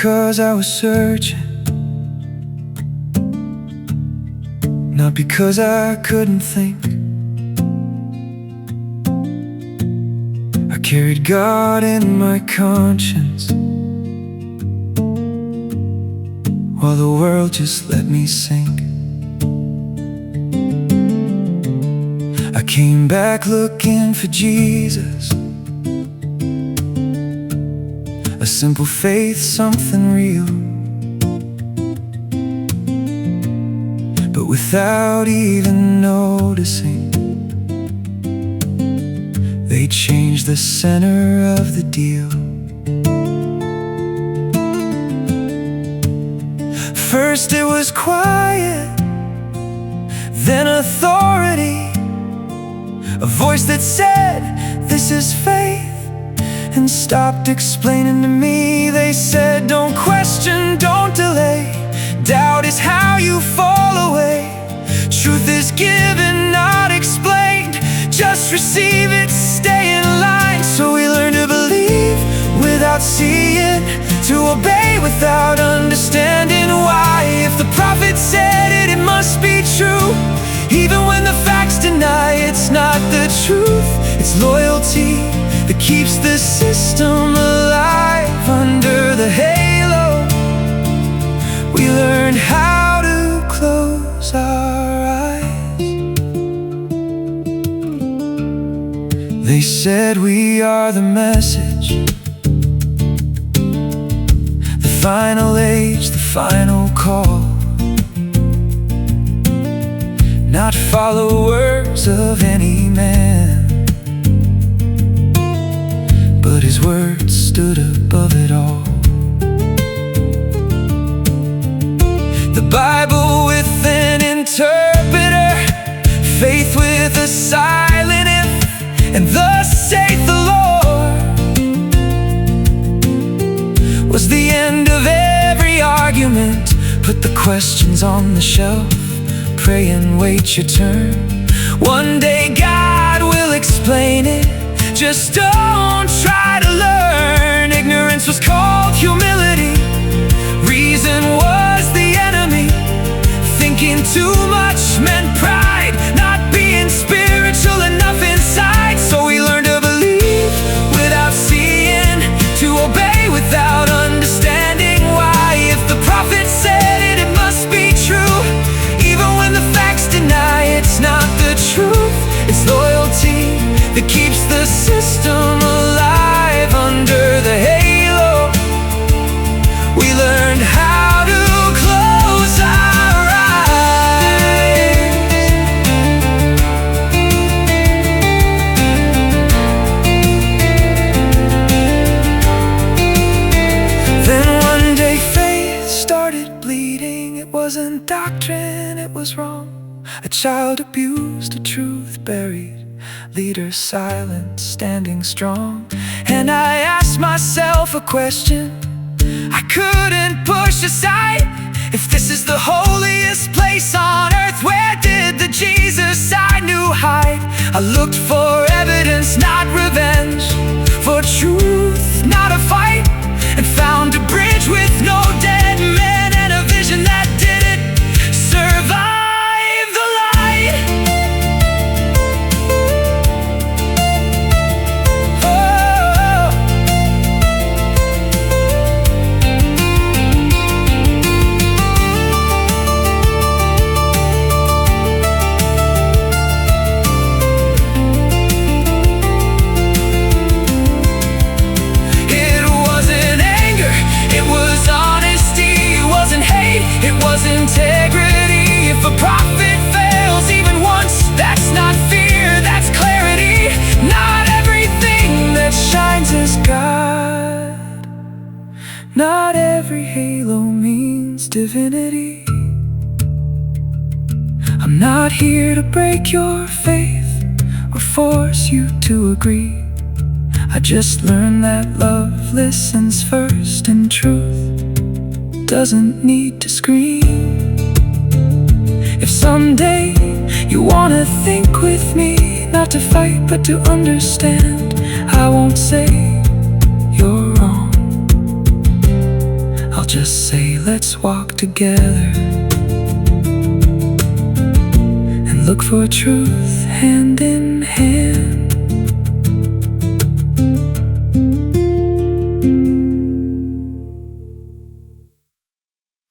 because I was searching, not because I couldn't think. I carried God in my conscience, while the world just let me sink. I came back looking for Jesus, a simple faith, something real. But without even noticing, they changed the center of the deal. First it was quiet, then authority, a voice that said, "This is faith," and stopped explaining to me. They said, "Don't question, don't delay. Doubt is how you fall away. Truth is given, not explained. Just receive it, stay in line." So we learn to believe without seeing, to obey without understanding why. If the prophet said it, it must be true. Even when the facts deny it's not the truth. It's loyalty that keeps the system alive. Under the halo, we learn how to close our eyes. They said we are the message, the final age, the final call. Not followers of any man, but his word stood above it all. The Bible with an interpreter, faith with a silent if, and thus saith the Lord, was the end of every argument. Put the questions on the shelf, pray and wait your turn. One day God will explain it. Just don't try to learn. Ignorance was called humility. Reason was the enemy. Thinking too much meant pride, not being spiritual enough inside. So we learn to believe without seeing, to obey without understanding why. If the prophet said it, it must be true. Even when the facts deny it's not the truth. It's loyalty that keeps the system alive. Under the halo, we learned how to close our eyes. Then one day faith started bleeding. It wasn't doctrine, it was wrong. A child abused, a truth buried, leader silent, standing strong. And I asked myself a question I couldn't push aside. If this is the holiest place on earth, where did the Jesus I knew hide? I looked for evidence, not revenge, for truth, not a fight, and found a bridge with no dead men, and a vision that didn't survive. Integrity. If a prophet fails even once, that's not fear, that's clarity. Not everything that shines is God. Not every halo means divinity. I'm not here to break your faith or force you to agree. I just learned that love listens first, and truth doesn't need to scream. If someday you wanna think with me, not to fight but to understand, I won't say you're wrong. just say, let's walk together and look for truth hand in hand.